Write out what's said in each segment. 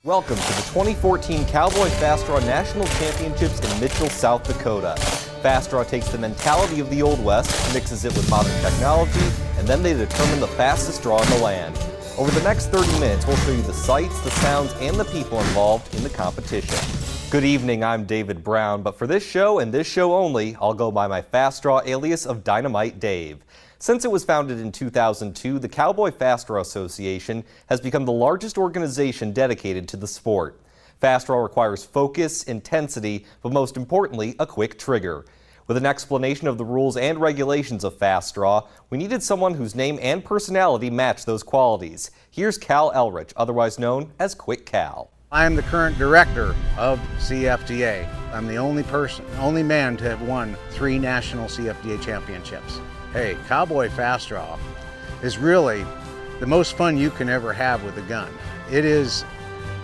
Welcome to the 2014 Cowboy Fast Draw National Championships in Mitchell, South Dakota. Fast Draw takes the mentality of the Old West, mixes it with modern technology, and then they determine the fastest draw in the land. Over the next 30 minutes, we'll show you the sights, the sounds, and the people involved in the competition. Good evening, I'm David Brown, but for this show and this show only, I'll go by my Fast Draw alias of Dynamite Dave. Since it was founded in 2002, the Cowboy Fast Draw Association has become the largest organization dedicated to the sport. Fast Draw requires focus, intensity, but most importantly, a quick trigger. With an explanation of the rules and regulations of Fast Draw, we needed someone whose name and personality match those qualities. Here's Cal Elrich, otherwise known as Quick Cal. I am the current director of CFDA. I'm the only man to have won 3 national CFDA championships. Hey, Cowboy Fast Draw is really the most fun you can ever have with a gun. It's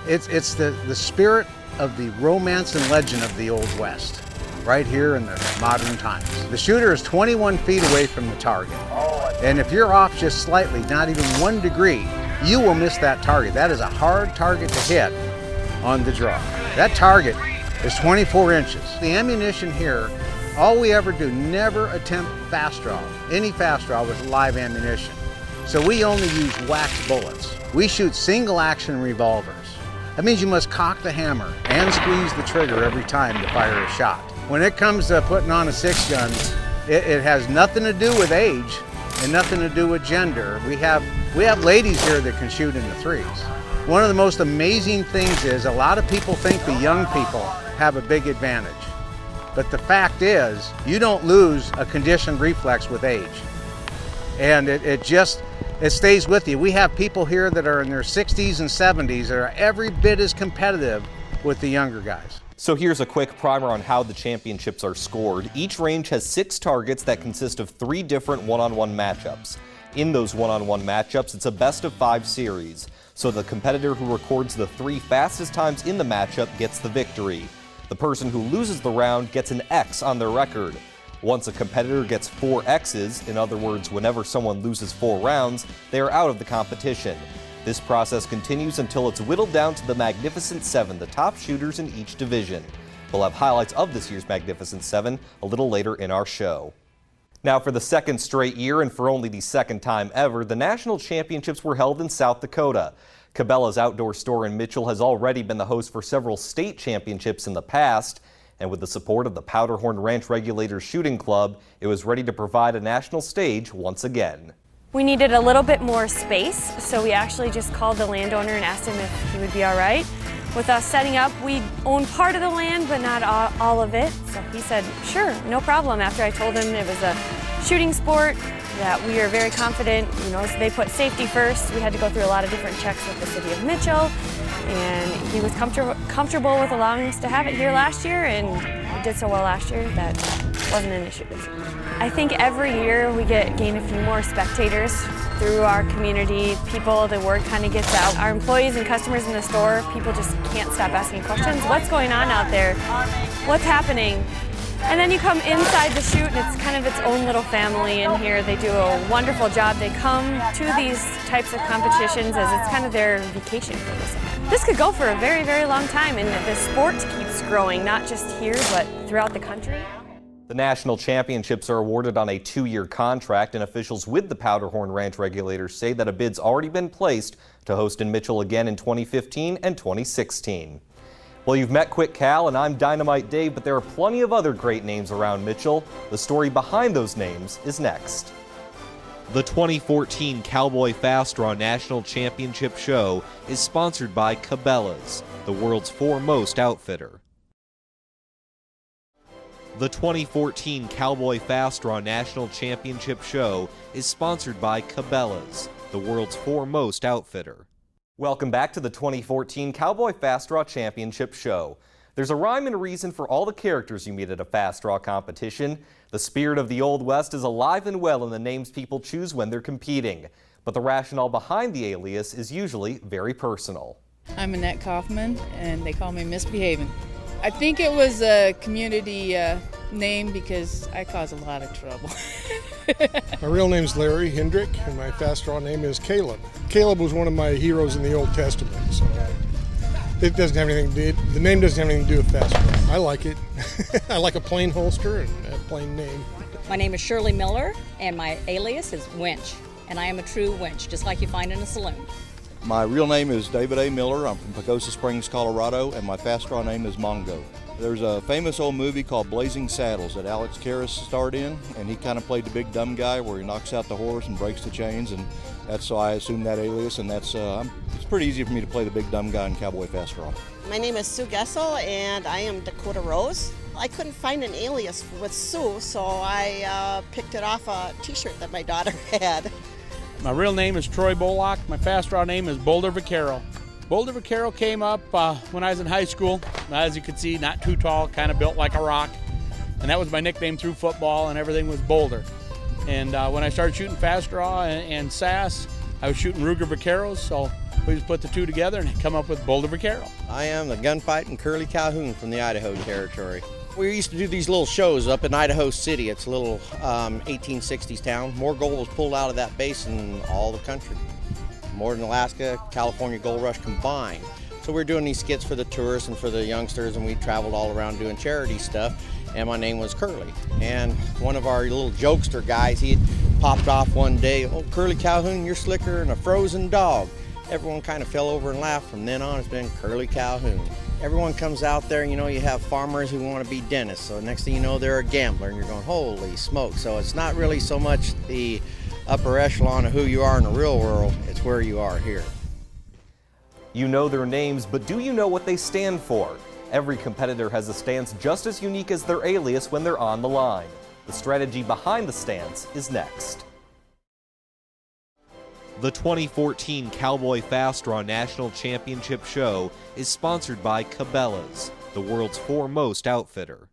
the spirit of the romance and legend of the Old West, right here in the modern times. The shooter is 21 feet away from the target. And if you're off just slightly, not even 1 degree, you will miss that target. That is a hard target to hit on the draw. That target is 24 inches. The ammunition here, all we ever do, never attempt fast draw, any fast draw with live ammunition. So we only use wax bullets. We shoot single action revolvers. That means you must cock the hammer and squeeze the trigger every time to fire a shot. When it comes to putting on a 6-gun, it has nothing to do with age and nothing to do with gender. We have ladies here that can shoot in the 3s. One of the most amazing things is a lot of people think the young people have a big advantage. But the fact is, you don't lose a conditioned reflex with age. And it stays with you. We have people here that are in their 60s and 70s that are every bit as competitive with the younger guys. So here's a quick primer on how the championships are scored. Each range has 6 targets that consist of 3 different one-on-one matchups. In those one-on-one matchups, it's a best-of-5 series. So the competitor who records the 3 fastest times in the matchup gets the victory. The person who loses the round gets an X on their record. Once a competitor gets 4 X's, in other words, whenever someone loses 4 rounds, they are out of the competition. This process continues until it's whittled down to the Magnificent 7, the top shooters in each division. We'll have highlights of this year's Magnificent 7 a little later in our show. Now, for the 2nd straight year and for only the 2nd time ever, the national championships were held in South Dakota. Cabela's outdoor store in Mitchell has already been the host for several state championships in the past, and with the support of the Powderhorn Ranch Regulators Shooting Club, it was ready to provide a national stage once again. We needed a little bit more space, so we actually just called the landowner and asked him if he would be all right with us setting up. We own part of the land, but not all of it, so he said, sure, no problem. After I told him it was a shooting sport, that we are very confident, so they put safety first. We had to go through a lot of different checks with the city of Mitchell, and he was comfortable with allowing us to have it here last year, and we did so well last year that wasn't an issue this year. I think every year we gain a few more spectators through our community. People, the word kind of gets out. Our employees and customers in the store, people just can't stop asking questions. What's going on out there? What's happening? And then you come inside the shoot and it's kind of its own little family in here. They do a wonderful job. They come to these types of competitions as it's kind of their vacation for the summer. This could go for a very, very long time, and the sport keeps growing, not just here, but throughout the country. The national championships are awarded on a 2-year contract, and officials with the Powderhorn Ranch Regulators say that a bid's already been placed to host in Mitchell again in 2015 and 2016. Well, you've met Quick Cal, and I'm Dynamite Dave, but there are plenty of other great names around Mitchell. The story behind those names is next. The 2014 Cowboy Fast Draw National Championship Show is sponsored by Cabela's, the world's foremost outfitter. The 2014 Cowboy Fast Draw National Championship Show is sponsored by Cabela's, the world's foremost outfitter. Welcome back to the 2014 Cowboy Fast Draw Championship Show. There's a rhyme and a reason for all the characters you meet at a fast draw competition. The spirit of the Old West is alive and well in the names people choose when they're competing. But the rationale behind the alias is usually very personal. I'm Annette Kaufman, and they call me Misbehaving. I think it was a community name because I cause a lot of trouble. My real name's Larry Hendrick, and my fast draw name is Caleb. Caleb was one of my heroes in the Old Testament, so It doesn't have anything to do, the name doesn't have anything to do with fast draw. I like it. I like a plain holster and a plain name. My name is Shirley Miller, and my alias is Winch, and I am a true winch, just like you find in a saloon. My real name is David A. Miller. I'm from Pagosa Springs, Colorado, and my fast draw name is Mongo. There's a famous old movie called Blazing Saddles that Alex Karras starred in, and he kind of played the big dumb guy where he knocks out the horse and breaks the chains, and that's so I assumed that alias, and that's it's pretty easy for me to play the big dumb guy in Cowboy Fast Draw. My name is Sue Gessel, and I am Dakota Rose. I couldn't find an alias with Sue, so I picked it off a t-shirt that my daughter had. My real name is Troy BOLLOX. My fast draw name is Boulder Vaquero. Boulder Vaquero came up when I was in high school. As you can see, not too tall, kind of built like a rock. And that was my nickname through football, and everything was Boulder. And when I started shooting fast draw and SAS, I was shooting Ruger Vaqueros, so we just put the two together and come up with Boulder Vaquero. I am the gunfighting Curly Calhoun from the Idaho Territory. We used to do these little shows up in Idaho City. It's a little 1860s town. More gold was pulled out of that base in all the country. More than Alaska, California Gold Rush combined. So we're doing these skits for the tourists and for the youngsters, and we traveled all around doing charity stuff. And my name was Curly. And one of our little jokester guys, he had popped off one day, "Oh, Curly Calhoun, you're slicker than a frozen dog." Everyone kind of fell over and laughed. From then on, it's been Curly Calhoun. Everyone comes out there, you know, you have farmers who want to be dentists. So next thing you know, they're a gambler, and you're going, holy smoke. So it's not really so much the upper echelon of who you are in the real world, it's where you are here. You know their names, but do you know what they stand for? Every competitor has a stance just as unique as their alias when they're on the line. The strategy behind the stance is next. The 2014 Cowboy Fast Draw National Championship Show is sponsored by Cabela's, the world's foremost outfitter.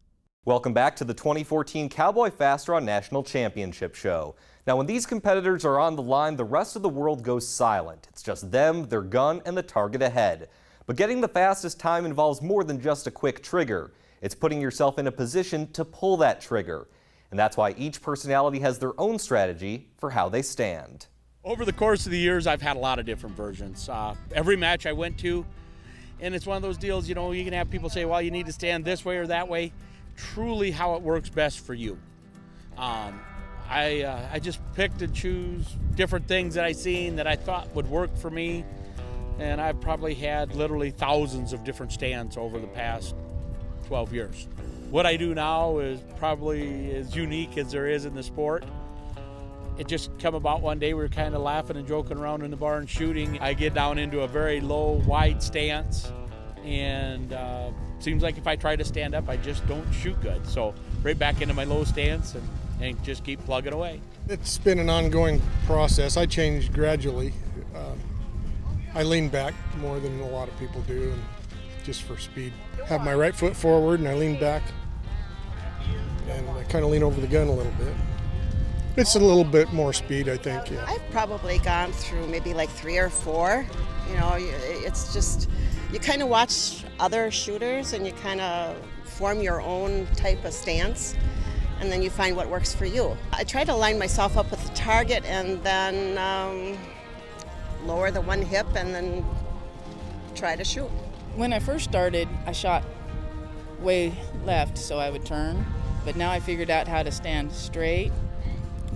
Welcome back to the 2014 Cowboy Fast Draw National Championship Show. Now, when these competitors are on the line, the rest of the world goes silent. It's just them, their gun, and the target ahead. But getting the fastest time involves more than just a quick trigger. It's putting yourself in a position to pull that trigger. And that's why each personality has their own strategy for how they stand. Over the course of the years, I've had a lot of different versions. Every match I went to, and it's one of those deals, you know, you can have people say, well, you need to stand this way or that way. Truly how it works best for you. I just picked and choose different things that I seen that I thought would work for me. And I've probably had literally thousands of different stands over the past 12 years. What I do now is probably as unique as there is in the sport. It just come about one day, we were kind of laughing and joking around in the barn shooting. I get down into a very low, wide stance, and seems like if I try to stand up, I just don't shoot good. So right back into my low stance and just keep plugging away. It's been an ongoing process. I changed gradually. I lean back more than a lot of people do, and just for speed. Have my right foot forward and I lean back, and I kind of lean over the gun a little bit. It's a little bit more speed, I think, yeah. I've probably gone through maybe like 3 or 4. You know, it's just, you kind of watch other shooters and you kind of form your own type of stance, and then you find what works for you. I try to line myself up with the target and then lower the one hip and then try to shoot. When I first started, I shot way left so I would turn, but now I figured out how to stand straight.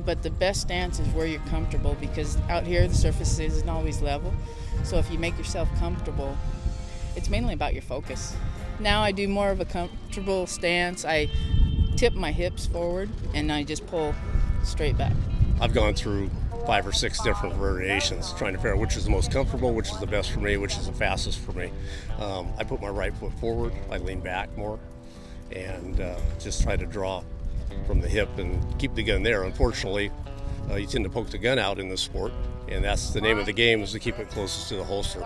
But the best stance is where you're comfortable, because out here the surface isn't always level. So if you make yourself comfortable, it's mainly about your focus. Now I do more of a comfortable stance. I tip my hips forward and I just pull straight back. I've gone through 5 or 6 different variations, trying to figure out which is the most comfortable, which is the best for me, which is the fastest for me. I put my right foot forward, I lean back more, and just try to draw from the hip and keep the gun there. Unfortunately, you tend to poke the gun out in this sport, and that's the name of the game, is to keep it closest to the holster,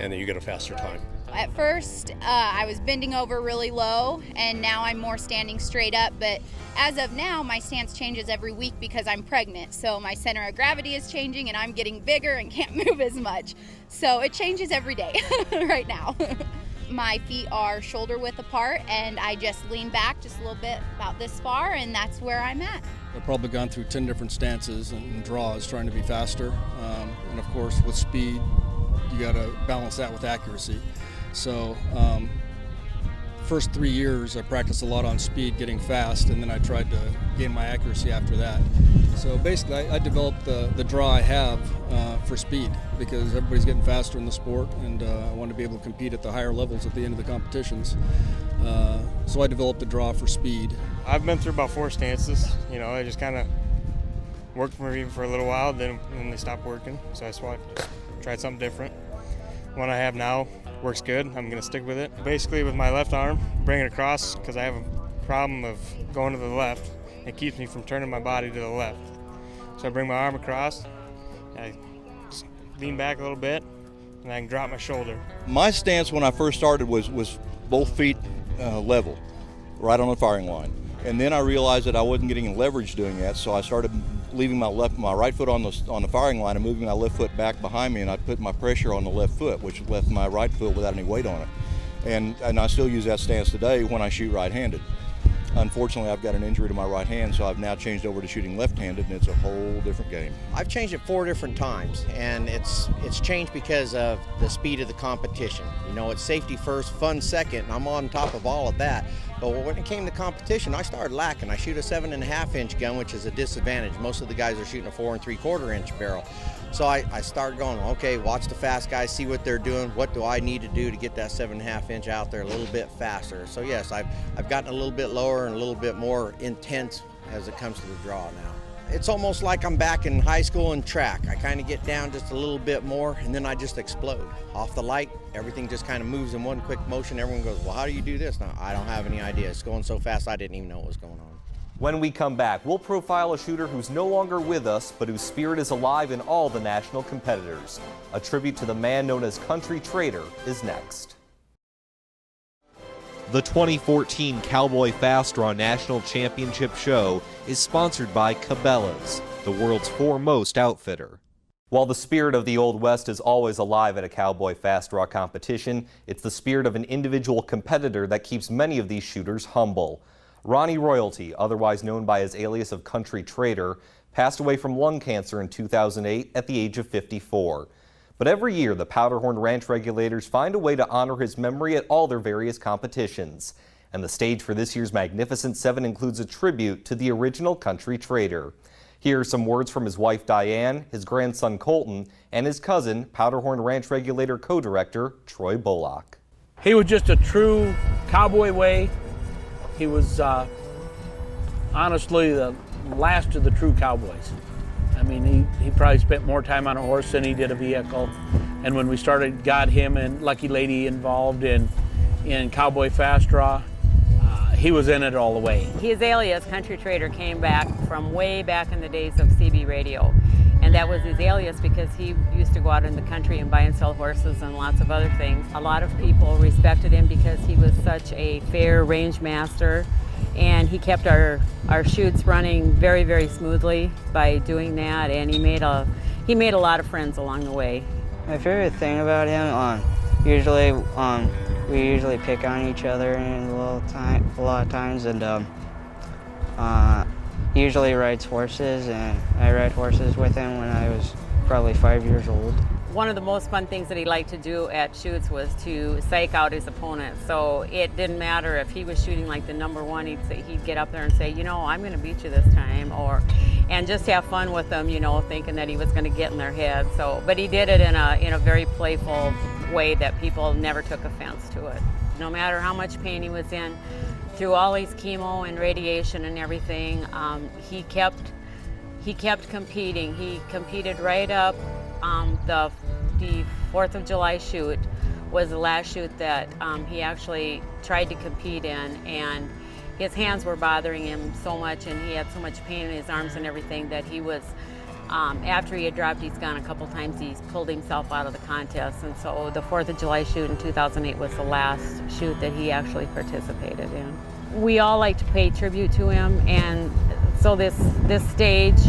and then you get a faster time. At first, I was bending over really low, and now I'm more standing straight up. But as of now, my stance changes every week because I'm pregnant. So my center of gravity is changing, and I'm getting bigger and can't move as much. So it changes every day right now. My feet are shoulder width apart, and I just lean back just a little bit, about this far, and that's where I'm at. I've probably gone through 10 different stances and draws, trying to be faster. And of course, with speed, you got to balance that with accuracy. So first 3 years I practiced a lot on speed, getting fast, and then I tried to gain my accuracy after that. So basically I developed the draw I have for speed, because everybody's getting faster in the sport, and I want to be able to compete at the higher levels at the end of the competitions. So I developed the draw for speed. I've been through about 4 stances. You know, I just kind of worked for me for a little while, then they stopped working, so I tried something different. The one I have now works good. I'm going to stick with it. Basically with my left arm, bring it across, because I have a problem of going to the left. It keeps me from turning my body to the left. So I bring my arm across, I lean back a little bit, and I can drop my shoulder. My stance when I first started was both feet level, right on the firing line. And then I realized that I wasn't getting leverage doing that, so I started leaving my right foot on the firing line and moving my left foot back behind me, and I put my pressure on the left foot, which left my right foot without any weight on it. And I still use that stance today when I shoot right-handed. Unfortunately, I've got an injury to my right hand, so I've now changed over to shooting left-handed, and it's a whole different game. I've changed it 4 different times, and it's changed because of the speed of the competition. You know, it's safety first, fun second, and I'm on top of all of that. But when it came to competition, I started lacking. I shoot a 7.5-inch gun, which is a disadvantage. Most of the guys are shooting a 4 3/4-inch barrel. So I started going, okay, watch the fast guys, see what they're doing. What do I need to do to get that 7.5-inch out there a little bit faster? So yes, I've gotten a little bit lower and a little bit more intense as it comes to the draw now. It's almost like I'm back in high school in track. I kind of get down just a little bit more, and then I just explode. Off the light, everything just kind of moves in one quick motion. Everyone goes, well, how do you do this? Now, I don't have any idea. It's going so fast, I didn't even know what was going on. When we come back, we'll profile a shooter who's no longer with us, but whose spirit is alive in all the national competitors. A tribute to the man known as Country Trader is next. The 2014 Cowboy Fast Draw National Championship Show is sponsored by Cabela's, the world's foremost outfitter. While the spirit of the Old West is always alive at a Cowboy Fast Draw competition, it's the spirit of an individual competitor that keeps many of these shooters humble. Ronnie Royalty, otherwise known by his alias of Country Trader, passed away from lung cancer in 2008 at the age of 54. But every year, the Powderhorn Ranch regulators find a way to honor his memory at all their various competitions. And the stage for this year's Magnificent Seven includes a tribute to the original Country Trader. Here are some words from his wife Diane, his grandson Colton, and his cousin, Powderhorn Ranch Regulator Co-Director Troy Bullock. He was just a true cowboy way. He was honestly the last of the true cowboys. I mean, he probably spent more time on a horse than he did a vehicle. And when we got him and Lucky Lady involved in Cowboy Fast Draw, he was in it all the way. His alias, Country Trader, came back from way back in the days of CB radio. And that was his alias because he used to go out in the country and buy and sell horses and lots of other things. A lot of people respected him because he was such a fair range master, and he kept our shoots running very, very smoothly by doing that, and he made a lot of friends along the way. My favorite thing about him, we usually pick on each other a lot of times, and he usually rides horses, and I ride horses with him when I was probably 5 years old. One of the most fun things that he liked to do at shoots was to psych out his opponent. So it didn't matter if he was shooting like the number one, he'd get up there and say, you know, I'm going to beat you this time, and just have fun with them, you know, thinking that he was going to get in their head. So, but he did it in a very playful way that people never took offense to it. No matter how much pain he was in, through all his chemo and radiation and everything, he kept competing. He competed right up. The 4th of July shoot was the last shoot that he actually tried to compete in, and his hands were bothering him so much, and he had so much pain in his arms and everything that he was, after he had dropped his gun a couple times, he pulled himself out of the contest. And so the 4th of July shoot in 2008 was the last shoot that he actually participated in. We all like to pay tribute to him, and so this stage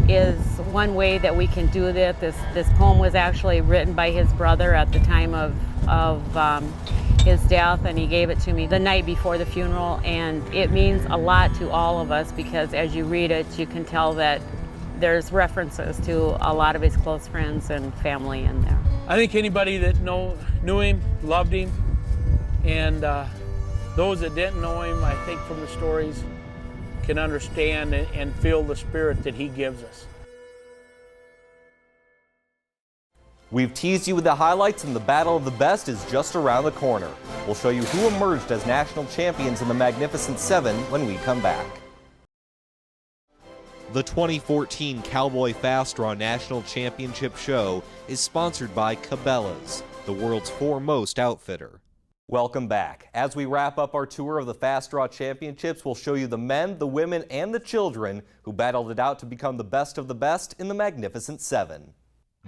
is one way that we can do that. This poem was actually written by his brother at the time of his death, and he gave it to me the night before the funeral, and it means a lot to all of us because as you read it, you can tell that there's references to a lot of his close friends and family in there. I think anybody that knew him, loved him, And those that didn't know him, I think from the stories, can understand and feel the spirit that he gives us. We've teased you with the highlights, and the Battle of the Best is just around the corner. We'll show you who emerged as national champions in the Magnificent Seven when we come back. The 2014 Cowboy Fast Draw National Championship Show is sponsored by Cabela's, the world's foremost outfitter. Welcome back. As we wrap up our tour of the Fast Draw Championships, we'll show you the men, the women, and the children who battled it out to become the best of the best in the Magnificent Seven.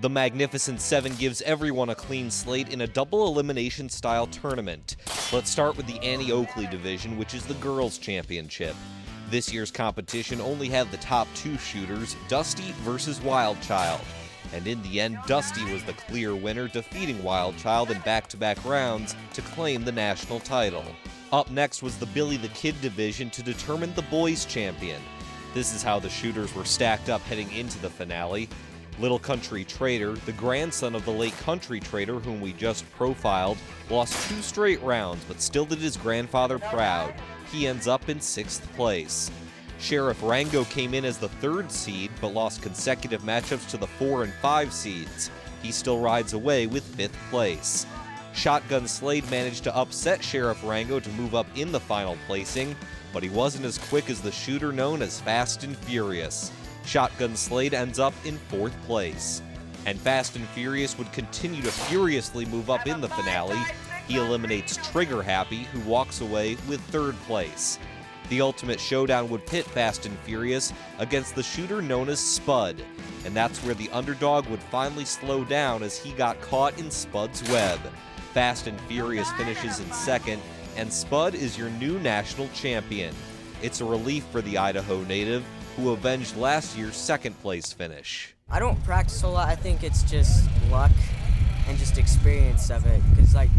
The Magnificent Seven gives everyone a clean slate in a double elimination style tournament. Let's start with the Annie Oakley division, which is the girls' championship. This year's competition only had the top two shooters, Dusty versus Wildchild. And in the end, Dusty was the clear winner, defeating Wildchild in back-to-back rounds to claim the national title. Up next was the Billy the Kid division to determine the boys' champion. This is how the shooters were stacked up heading into the finale. Little Country Trader, the grandson of the late Country Trader whom we just profiled, lost 2 straight rounds but still did his grandfather proud. He ends up in 6th place. Sheriff Rango came in as the 3rd seed but lost consecutive matchups to the 4 and 5 seeds. He still rides away with 5th place. Shotgun Slade managed to upset Sheriff Rango to move up in the final placing, but he wasn't as quick as the shooter known as Fast and Furious. Shotgun Slade ends up in 4th place. And Fast and Furious would continue to furiously move up in the finale. He eliminates Trigger Happy, who walks away with 3rd place. The ultimate showdown would pit Fast and Furious against the shooter known as Spud, and that's where the underdog would finally slow down as he got caught in Spud's web. Fast and Furious finishes in 2nd, and Spud is your new national champion. It's a relief for the Idaho native, who avenged last year's 2nd place finish. I don't practice a lot. I think it's just luck and just experience of it. Because like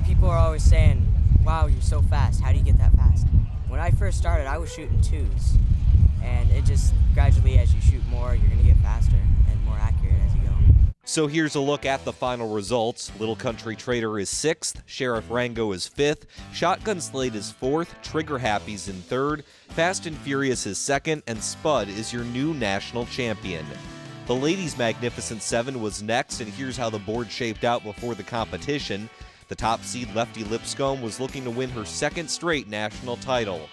people are always saying, wow, you're so fast. How do you get that fast? When I first started, I was shooting 2s. And it just gradually, as you shoot more, you're going to get faster and more accurate as you go. So here's a look at the final results. Little Country Trader is 6th, Sheriff Rango is 5th, Shotgun Slade is 4th, Trigger Happy's in 3rd, Fast and Furious is 2nd, and Spud is your new national champion. The Ladies' Magnificent Seven was next, and here's how the board shaped out before the competition. The top seed Lefty Lipscomb was looking to win her 2nd straight national title.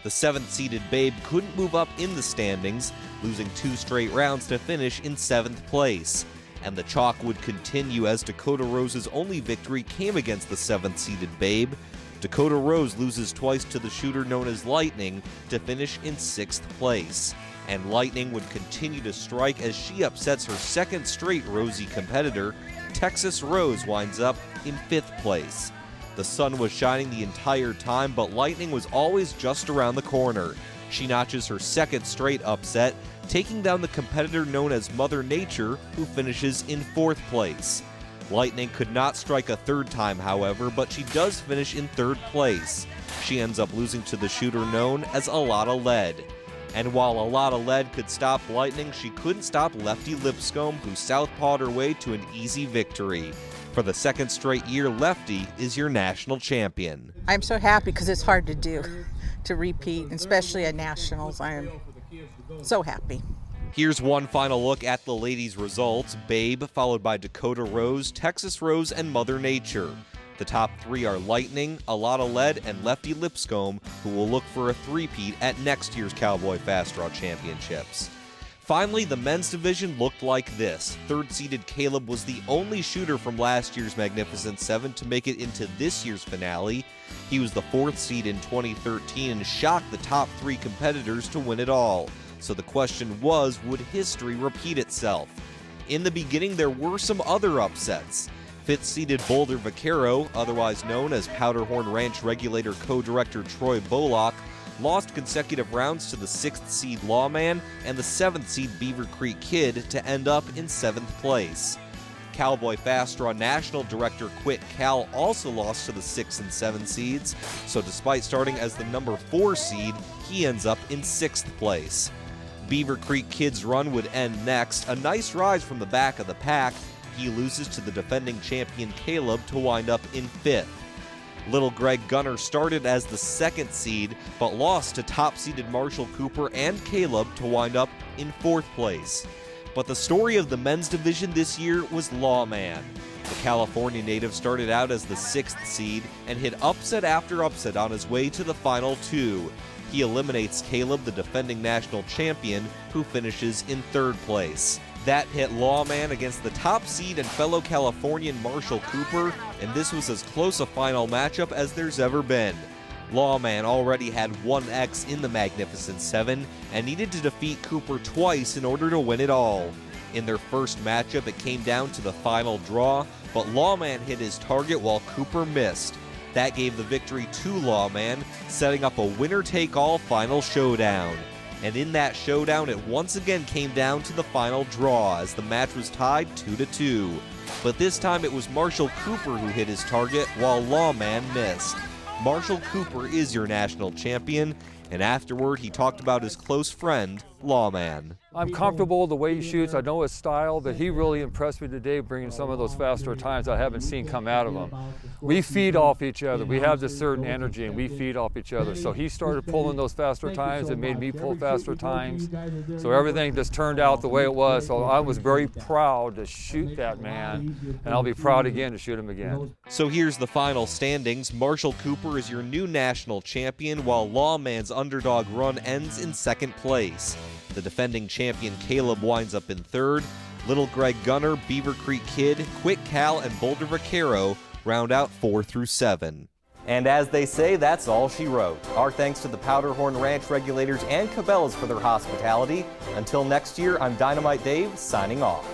The 7th-seeded Babe couldn't move up in the standings, losing 2 straight rounds to finish in 7th place. And the chalk would continue as Dakota Rose's only victory came against the 7th-seeded Babe. Dakota Rose loses twice to the shooter known as Lightning to finish in 6th place. And Lightning would continue to strike as she upsets her 2nd straight Rosie competitor. Texas Rose winds up in 5th place. The sun was shining the entire time, but Lightning was always just around the corner. She notches her 2nd straight upset, taking down the competitor known as Mother Nature, who finishes in 4th place. Lightning could not strike a 3rd time, however, but she does finish in 3rd place. She ends up losing to the shooter known as A Lot of Lead. And while A Lot of Lead could stop Lightning, she couldn't stop Lefty Lipscomb, who southpawed her way to an easy victory. For the 2nd straight year, Lefty is your national champion. I'm so happy because it's hard to do, to repeat, especially at nationals. I am so happy. Here's one final look at the ladies' results. Babe, followed by Dakota Rose, Texas Rose, and Mother Nature. The top 3 are Lightning, A Lot of Lead, and Lefty Lipscomb, who will look for a three-peat at next year's Cowboy Fast Draw Championships. Finally, the men's division looked like this. 3rd-seeded Caleb was the only shooter from last year's Magnificent Seven to make it into this year's finale. He was the 4th seed in 2013 and shocked the top 3 competitors to win it all. So the question was, would history repeat itself? In the beginning, there were some other upsets. 5th-seeded Boulder Vaquero, otherwise known as Powderhorn Ranch Regulator co-director Troy Bollock, lost consecutive rounds to the 6th seed Lawman and the 7th seed Beaver Creek Kid to end up in 7th place. Cowboy Fast Draw National Director Quit Cal also lost to the 6 and 7 seeds, so despite starting as the number 4 seed, he ends up in 6th place. Beaver Creek Kid's run would end next, a nice rise from the back of the pack. He loses to the defending champion Caleb to wind up in 5th. Little Greg Gunner started as the 2nd seed, but lost to top-seeded Marshall Cooper and Caleb to wind up in 4th place. But the story of the men's division this year was Lawman. The California native started out as the 6th seed and hit upset after upset on his way to the final 2. He eliminates Caleb, the defending national champion, who finishes in 3rd place. That hit Lawman against the top seed and fellow Californian Marshall Cooper, and this was as close a final matchup as there's ever been. Lawman already had 1X in the Magnificent 7 and needed to defeat Cooper twice in order to win it all. In their first matchup, it came down to the final draw, but Lawman hit his target while Cooper missed. That gave the victory to Lawman, setting up a winner-take-all final showdown. And in that showdown, it once again came down to the final draw as the match was tied 2-2. But this time it was Marshall Cooper who hit his target while Lawman missed. Marshall Cooper is your national champion, and afterward he talked about his close friend, Lawman. I'm comfortable the way he shoots. I know his style, but he really impressed me today bringing some of those faster times I haven't seen come out of him. We feed off each other. We have this certain energy and we feed off each other. So he started pulling those faster times. It made me pull faster times. So everything just turned out the way it was. So I was very proud to shoot that man, and I'll be proud again to shoot him again. So here's the final standings. Marshall Cooper is your new national champion, while Lawman's underdog run ends in 2nd place. The defending champion Caleb winds up in 3rd. Little Greg Gunner, Beaver Creek Kid, Quick Cal, and Boulder Vaquero round out 4 through 7. And as they say, that's all she wrote. Our thanks to the Powderhorn Ranch regulators and Cabela's for their hospitality. Until next year, I'm Dynamite Dave, signing off.